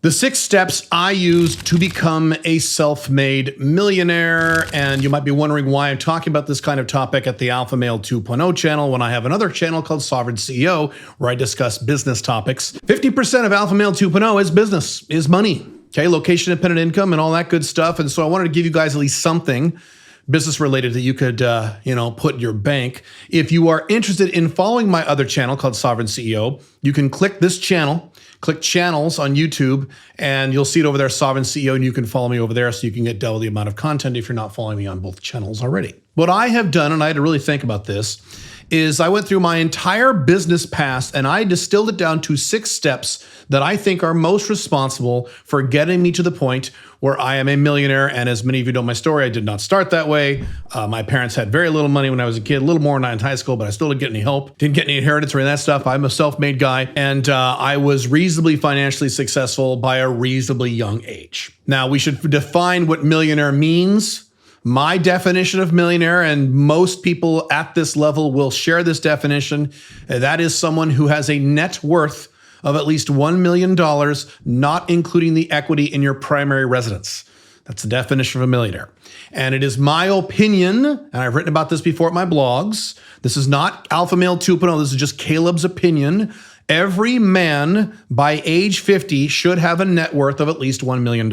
The 6 steps I use to become a self-made millionaire. And you might be wondering why I'm talking about this kind of topic at the Alpha Male 2.0 channel when I have another channel called Sovereign CEO where I discuss business topics. 50% of Alpha Male 2.0 is business, is money. Okay, location dependent income and all that good stuff. And so I wanted to give you guys at least something business related that you could, put in your bank. If you are interested in following my other channel called Sovereign CEO, you can click this channel, click channels on YouTube, and you'll see it over there, Sovereign CEO, and you can follow me over there so you can get double the amount of content if you're not following me on both channels already. What I have done, and I had to really think about this, is I went through my entire business past and I distilled it down to 6 steps that I think are most responsible for getting me to the point where I am a millionaire. And as many of you know my story, I did not start that way. My parents had very little money when I was a kid, a little more when I was in high school, but I still didn't get any help, didn't get any inheritance or any of that stuff. I'm a self-made guy, and I was reasonably financially successful by a reasonably young age. Now, we should define what millionaire means. My definition of millionaire, and most people at this level will share this definition, that is someone who has a net worth of at least $1 million, not including the equity in your primary residence. That's the definition of a millionaire. And it is my opinion, and I've written about this before at my blogs, this is not Alpha Male 2.0, this is just Caleb's opinion. Every man by age 50 should have a net worth of at least $1 million.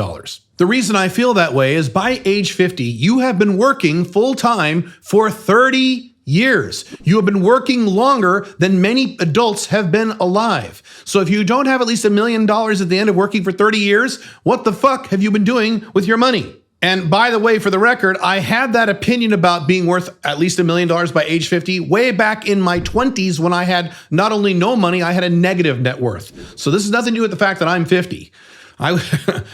The reason I feel that way is by age 50, you have been working full-time for 30 years. You have been working longer than many adults have been alive. So if you don't have at least $1 million at the end of working for 30 years, what the fuck have you been doing with your money? And by the way, for the record, I had that opinion about being worth at least $1 million by age 50 way back in my 20s when I had not only no money, I had a negative net worth. So this has nothing to do with the fact that I'm 50. I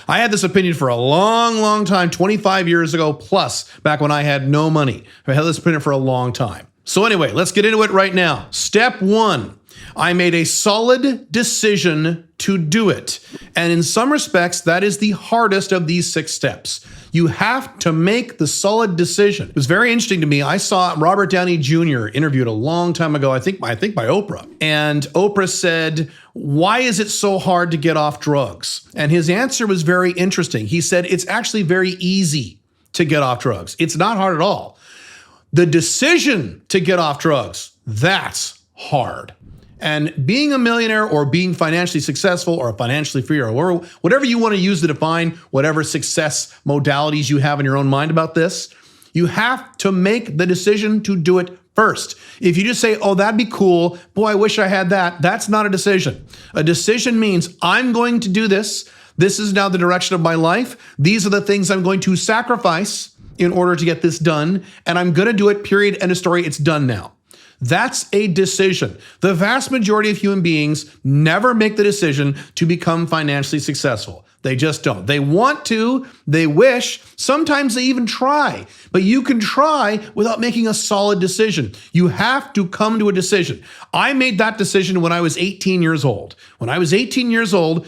had this opinion for a long, long time, 25 years ago plus, back when I had no money. I had this opinion for a long time. So anyway, let's get into it right now. Step 1, I made a solid decision to do it. And in some respects, that is the hardest of these 6 steps. You have to make the solid decision. It was very interesting to me. I saw Robert Downey Jr. interviewed a long time ago, I think by Oprah. And Oprah said, "Why is it so hard to get off drugs?" And his answer was very interesting. He said, "It's actually very easy to get off drugs. It's not hard at all. The decision to get off drugs, that's hard." And being a millionaire or being financially successful or financially free or whatever you want to use to define whatever success modalities you have in your own mind about this, you have to make the decision to do it first. If you just say, "Oh, that'd be cool. Boy, I wish I had that." That's not a decision. A decision means I'm going to do this. This is now the direction of my life. These are the things I'm going to sacrifice in order to get this done. And I'm going to do it, period, end of story. It's done now. That's a decision. The vast majority of human beings never make the decision to become financially successful. They just don't. They want to, they wish, sometimes they even try, but you can try without making a solid decision. You have to come to a decision. I made that decision when I was 18 years old. When I was 18 years old,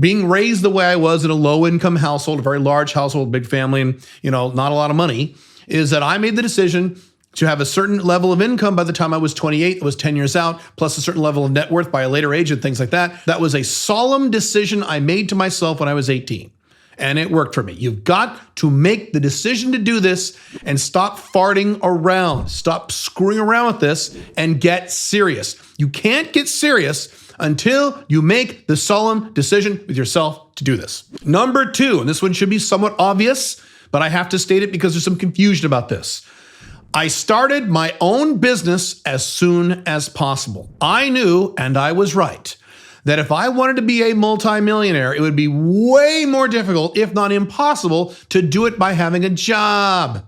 being raised the way I was in a low-income household, a very large household, big family, and not a lot of money, is that I made the decision to have a certain level of income by the time I was 28, it was 10 years out, plus a certain level of net worth by a later age and things like that. That was a solemn decision I made to myself when I was 18. And it worked for me. You've got to make the decision to do this and stop farting around. Stop screwing around with this and get serious. You can't get serious until you make the solemn decision with yourself to do this. Number 2, and this one should be somewhat obvious, but I have to state it because there's some confusion about this. I started my own business as soon as possible. I knew, and I was right, that if I wanted to be a multimillionaire, it would be way more difficult, if not impossible, to do it by having a job.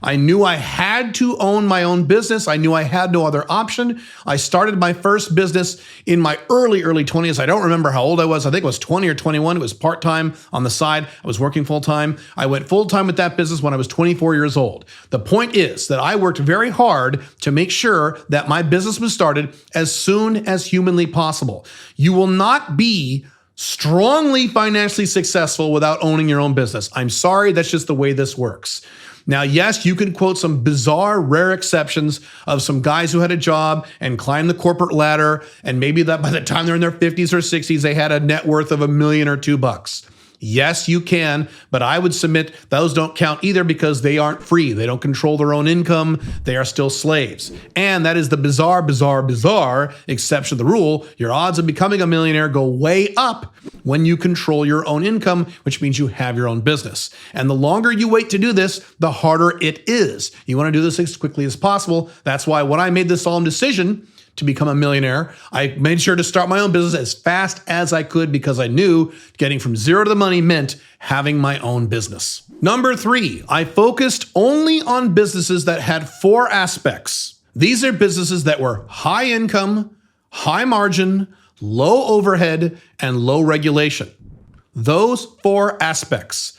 I knew I had to own my own business. I knew I had no other option. I started my first business in my early 20s. I don't remember how old I was. I think it was 20 or 21. It was part-time on the side. I was working full-time. I went full-time with that business when I was 24 years old. The point is that I worked very hard to make sure that my business was started as soon as humanly possible. You will not be strongly financially successful without owning your own business. I'm sorry, that's just the way this works. Now, yes, you can quote some bizarre, rare exceptions of some guys who had a job and climbed the corporate ladder, and maybe that by the time they're in their 50s or 60s, they had a net worth of $1 million or $2. Yes, you can, but I would submit those don't count either because they aren't free. They don't control their own income. They are still slaves. And that is the bizarre exception to the rule. Your odds of becoming a millionaire go way up when you control your own income, which means you have your own business. And the longer you wait to do this, the harder it is. You want to do this as quickly as possible. That's why when I made this solemn decision to become a millionaire, I made sure to start my own business as fast as I could because I knew getting from zero to the money meant having my own business. Number 3, I focused only on businesses that had 4 aspects. These are businesses that were high income, high margin, low overhead, and low regulation. Those 4 aspects.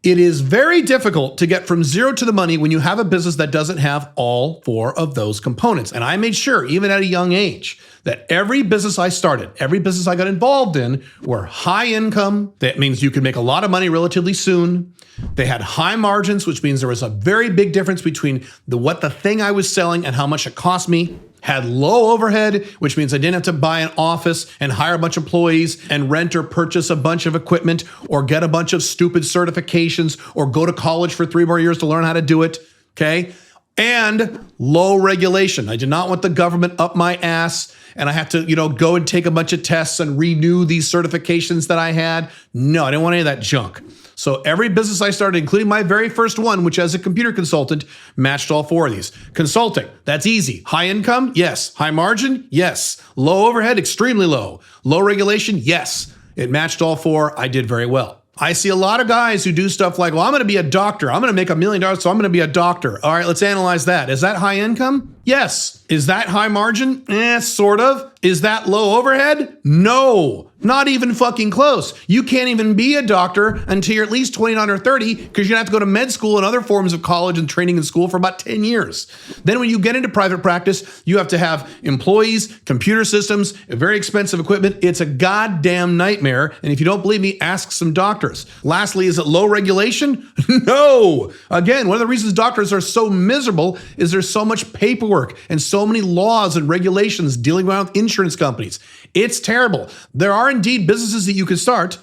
It is very difficult to get from zero to the money when you have a business that doesn't have all 4 of those components. And I made sure, even at a young age, that every business I started, every business I got involved in were high income. That means you could make a lot of money relatively soon. They had high margins, which means there was a very big difference between what the thing I was selling and how much it cost me. Had low overhead, which means I didn't have to buy an office and hire a bunch of employees and rent or purchase a bunch of equipment or get a bunch of stupid certifications or go to college for 3 more years to learn how to do it, okay? And low regulation. I did not want the government up my ass and I have to, go and take a bunch of tests and renew these certifications that I had. No, I didn't want any of that junk. So every business I started, including my very first one, which as a computer consultant, matched all 4 of these. Consulting, that's easy. High income, yes. High margin, yes. Low overhead, extremely low. Low regulation, yes. It matched all 4. I did very well. I see a lot of guys who do stuff like, well, I'm going to be a doctor. I'm going to make $1 million, so I'm going to be a doctor. All right, let's analyze that. Is that high income? Yes. Is that high margin? Sort of. Is that low overhead? No, not even fucking close. You can't even be a doctor until you're at least 29 or 30 because you have to go to med school and other forms of college and training in school for about 10 years. Then when you get into private practice, you have to have employees, computer systems, very expensive equipment. It's a goddamn nightmare. And if you don't believe me, ask some doctors. Lastly, is it low regulation? No. Again, one of the reasons doctors are so miserable is there's so much paperwork and so many laws and regulations dealing around with insurance companies. It's terrible. There are indeed businesses that you could start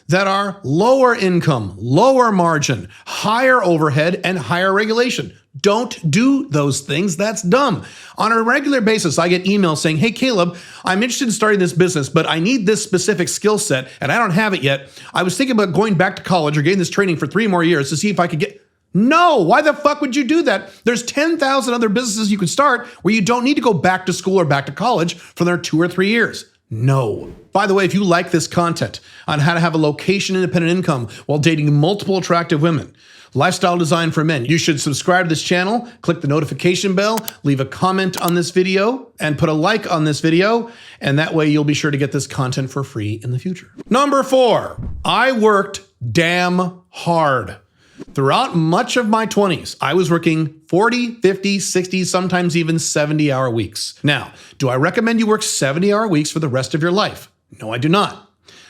that are lower income, lower margin, higher overhead, and higher regulation. Don't do those things. That's dumb. On a regular basis, I get emails saying, hey, Caleb, I'm interested in starting this business, but I need this specific skill set, and I don't have it yet. I was thinking about going back to college or getting this training for 3 more years to see if I could get... No, why the fuck would you do that? There's 10,000 other businesses you can start where you don't need to go back to school or back to college for their 2 or 3 years. No. By the way, if you like this content on how to have a location-independent income while dating multiple attractive women, lifestyle design for men, you should subscribe to this channel, click the notification bell, leave a comment on this video, and put a like on this video, and that way you'll be sure to get this content for free in the future. Number 4, I worked damn hard. Throughout much of my 20s, I was working 40, 50, 60, sometimes even 70-hour weeks. Now, do I recommend you work 70-hour weeks for the rest of your life? No, I do not.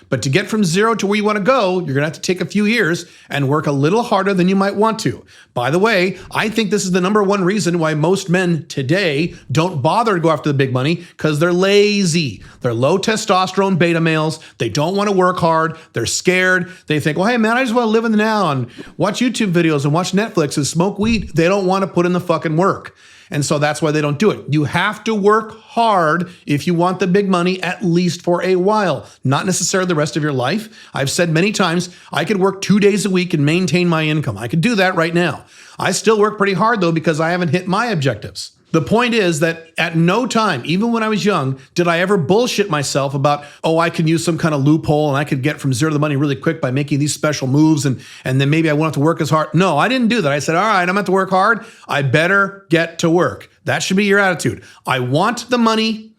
But to get from zero to where you want to go, you're going to have to take a few years and work a little harder than you might want to. By the way, I think this is the number 1 reason why most men today don't bother to go after the big money because they're lazy. They're low testosterone beta males. They don't want to work hard. They're scared. They think, well, hey, man, I just want to live in the now and watch YouTube videos and watch Netflix and smoke weed. They don't want to put in the fucking work. And so that's why they don't do it. You have to work hard if you want the big money, at least for a while, not necessarily the rest of your life. I've said many times, I could work 2 days a week and maintain my income. I could do that right now. I still work pretty hard though, because I haven't hit my objectives. The point is that at no time, even when I was young, did I ever bullshit myself about, oh, I can use some kind of loophole and I could get from zero to the money really quick by making these special moves and then maybe I won't have to work as hard. No, I didn't do that. I said, all right, I'm going to have to work hard. I better get to work. That should be your attitude. I want the money.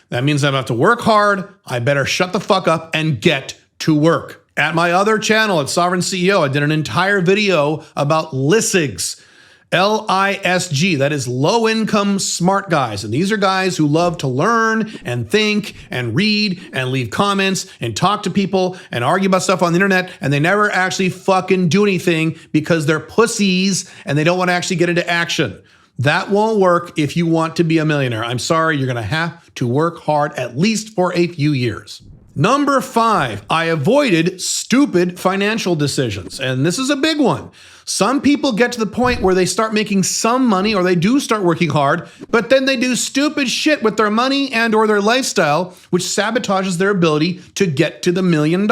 That means I'm going to have to work hard. I better shut the fuck up and get to work. At my other channel at Sovereign CEO, I did an entire video about LISIGs. LISG, that is low income smart guys. And these are guys who love to learn and think and read and leave comments and talk to people and argue about stuff on the internet. And they never actually fucking do anything because they're pussies and they don't want to actually get into action. That won't work if you want to be a millionaire. I'm sorry, you're going to have to work hard at least for a few years. Number 5, I avoided stupid financial decisions. And this is a big one. Some people get to the point where they start making some money or they do start working hard, but then they do stupid shit with their money and or their lifestyle, which sabotages their ability to get to the $1 million.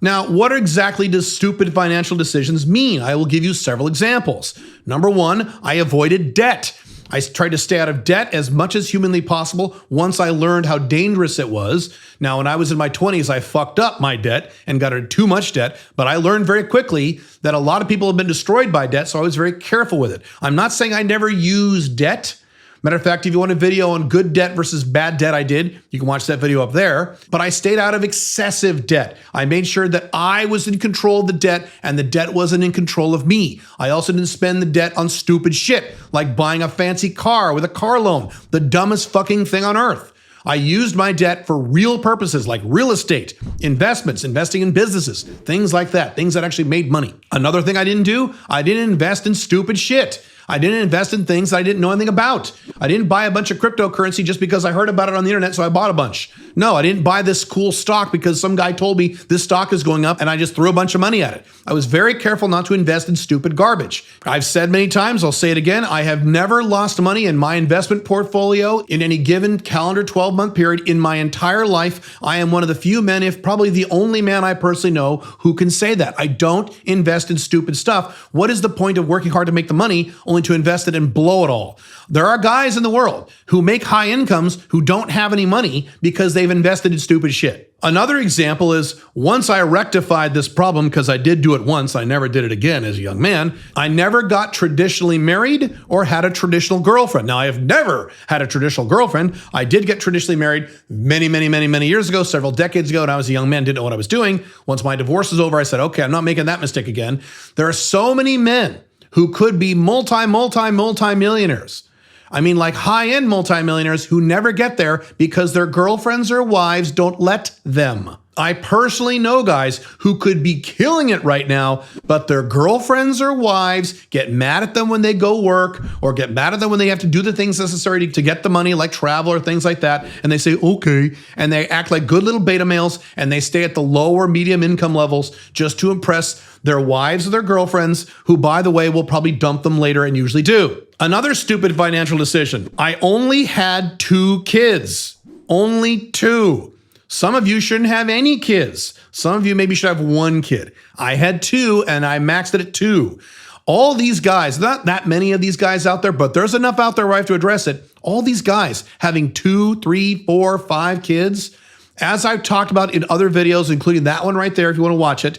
Now, what exactly does stupid financial decisions mean? I will give you several examples. Number 1, I avoided debt. I tried to stay out of debt as much as humanly possible once I learned how dangerous it was. Now, when I was in my 20s, I fucked up my debt and got into too much debt, but I learned very quickly that a lot of people have been destroyed by debt, so I was very careful with it. I'm not saying I never used debt. Matter of fact, if you want a video on good debt versus bad debt, I did. You can watch that video up there. But I stayed out of excessive debt. I made sure that I was in control of the debt and the debt wasn't in control of me. I also didn't spend the debt on stupid shit, like buying a fancy car with a car loan, the dumbest fucking thing on earth. I used my debt for real purposes like real estate, investments, investing in businesses, things like that, things that actually made money. Another thing I didn't do, I didn't invest in stupid shit. I didn't invest in things that I didn't know anything about. I didn't buy a bunch of cryptocurrency just because I heard about it on the internet, so I bought a bunch. No, I didn't buy this cool stock because some guy told me this stock is going up and I just threw a bunch of money at it. I was very careful not to invest in stupid garbage. I've said many times, I'll say it again, I have never lost money in my investment portfolio in any given calendar 12-month period in my entire life. I am one of the few men, if probably the only man I personally know who can say that. I don't invest in stupid stuff. What is the point of working hard to make the money only to invest it and blow it all? There are guys in the world who make high incomes who don't have any money because they've invested in stupid shit. Another example is once I rectified this problem, because I did do it once, I never did it again as a young man, I never got traditionally married or had a traditional girlfriend. Now, I have never had a traditional girlfriend. I did get traditionally married many years ago, several decades ago, and I was a young man, didn't know what I was doing. Once my divorce was over, I said, okay, I'm not making that mistake again. There are so many men who could be multi-millionaires. I mean, like high-end multimillionaires who never get there because their girlfriends or wives don't let them. I personally know guys who could be killing it right now, but their girlfriends or wives get mad at them when they go work or get mad at them when they have to do the things necessary to get the money, like travel or things like that. And they say, okay. And they act like good little beta males and they stay at the low or medium income levels just to impress their wives or their girlfriends, who, by the way, will probably dump them later and usually do. Another stupid financial decision. I only had 2 kids. Only 2. Some of you shouldn't have any kids. Some of you maybe should have 1 kid. I had 2 and I maxed it at 2. All these guys, not that many of these guys out there, but there's enough out there where I have to address it. All these guys having 2, 3, 4, 5 kids, as I've talked about in other videos, including that one right there if you want to watch it,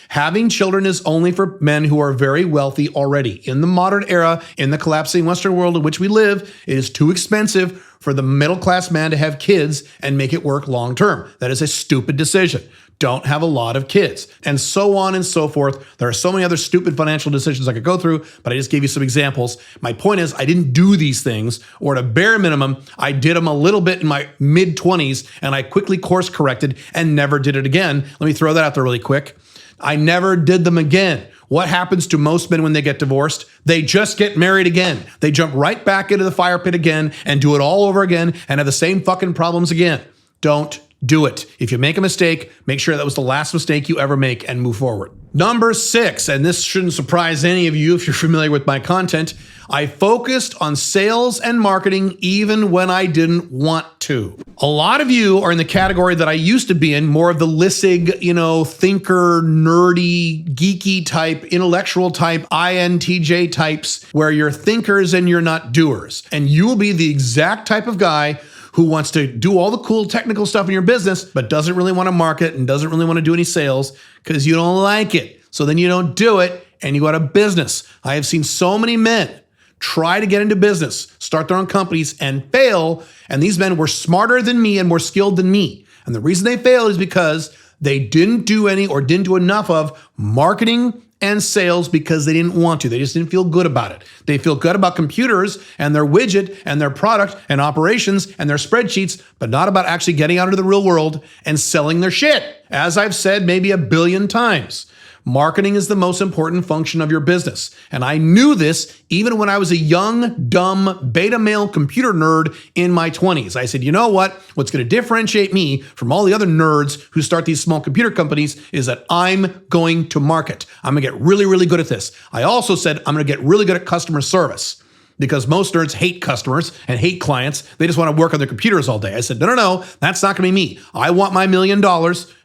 having children is only for men who are very wealthy already. In the modern era, in the collapsing Western world in which we live, it is too expensive for the middle-class man to have kids and make it work long-term. That is a stupid decision. Don't have a lot of kids, and so on and so forth. There are so many other stupid financial decisions I could go through, but I just gave you some examples. My point is, I didn't do these things, or at a bare minimum, I did them a little bit in my mid-20s, and I quickly course-corrected and never did it again. Let me throw that out there really quick. I never did them again. What happens to most men when they get divorced? They just get married again. They jump right back into the fire pit again and do it all over again and have the same fucking problems again. Don't do it. If you make a mistake, make sure that was the last mistake you ever make and move forward. Number 6, and this shouldn't surprise any of you if you're familiar with my content, I focused on sales and marketing even when I didn't want to. A lot of you are in the category that I used to be in, more of the Lissig, thinker, nerdy, geeky type, intellectual type, INTJ types, where you're thinkers and you're not doers. And you will be the exact type of guy who wants to do all the cool technical stuff in your business, but doesn't really want to market and doesn't really want to do any sales because you don't like it. So then you don't do it and you go out of business. I have seen so many men try to get into business, start their own companies and fail. And these men were smarter than me and more skilled than me. And the reason they failed is because they didn't do any or didn't do enough of marketing and sales because they didn't want to. They just didn't feel good about it. They feel good about computers and their widget and their product and operations and their spreadsheets, but not about actually getting out into the real world and selling their shit. As I've said maybe 1 billion times, marketing is the most important function of your business. And I knew this even when I was a young, dumb, beta male computer nerd in my 20s. I said, you know what? What's going to differentiate me from all the other nerds who start these small computer companies is that I'm going to market. I'm going to get really, really good at this. I also said I'm going to get really good at customer service, because most nerds hate customers and hate clients. They just want to work on their computers all day. I said, no, that's not going to be me. I want my $1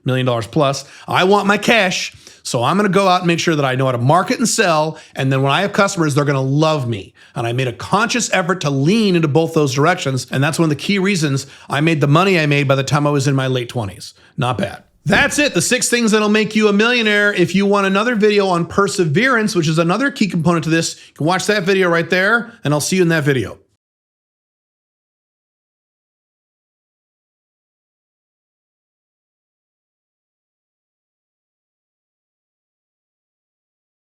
million plus. I want my cash. So I'm going to go out and make sure that I know how to market and sell. And then when I have customers, they're going to love me. And I made a conscious effort to lean into both those directions. And that's one of the key reasons I made the money I made by the time I was in my late 20s. Not bad. That's it. The 6 things that'll make you a millionaire. If you want another video on perseverance, which is another key component to this, you can watch that video right there, and I'll see you in that video.